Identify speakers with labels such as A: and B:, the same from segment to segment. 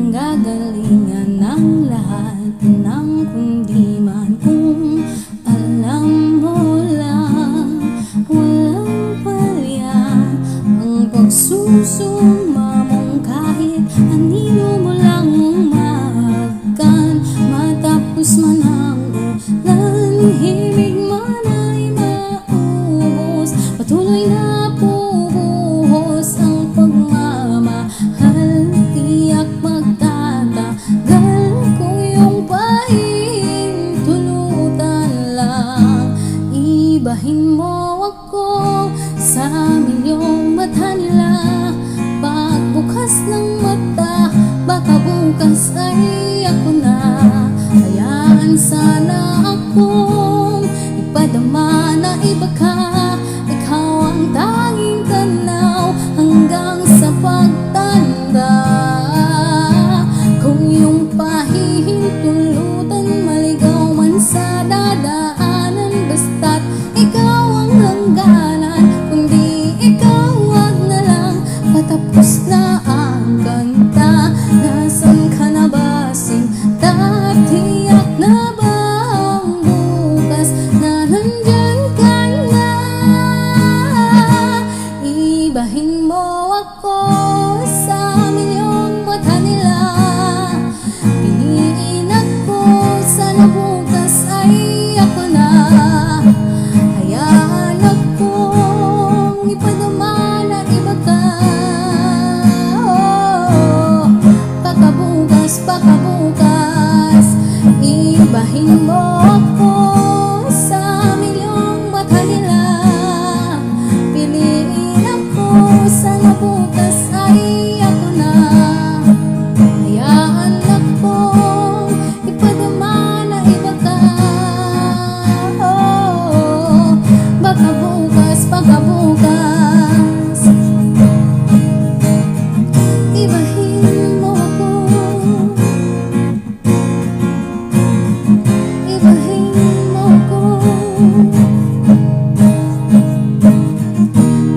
A: pinanggagalingan ng lahat ng kundiman. Kung alam mo lang, walang palya ang pagsusuma mong kahit anino mo lang umagkan. Matapos man ang ulan, himig man ay maubos, patuloy na pubuhos ang pagmamahal. Tiyak magtatagal kung iyong pahintulutan lang. Ibahin mo ako sa milyong mata nila. Pagbukas ng mata, baka bukas ay ako na. Hayaan sana akong ipadama na iba ka. Ikaw ang tanging tanaw hanggang sa pagtanda. Kung iyong pahihintulutan, maligaw man sa dadaanan, basta't ikaw ang hangganan. Kung di ikaw, wag na lang, patapos na ang kanta. Nasaan ka na ba, sinta? Tiyak na ba ang bukas na nandyan ka na? Ibahin mo ako sa milyong mata nila. Piliin ako, sana bukas ay ako na. Hayaan akong ipadama na iba ka. Pagkabukas, ibahin mo ako sa milyong mata nila. Piliin ako, sana bukas ay ako na. Hayaan akong ipadama na iba ka. Baka bukas, ibahin mo ako. Ibahin mo ako.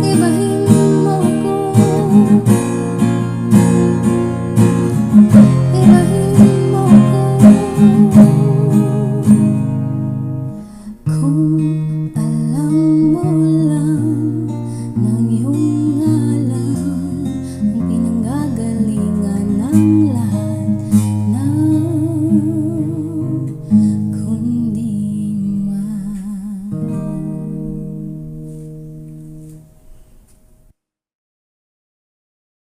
A: Ibahin mo ako. Ibahin mo ako. Kung alam mo lang ng iyong ngalan, ang pinanggagalingan ng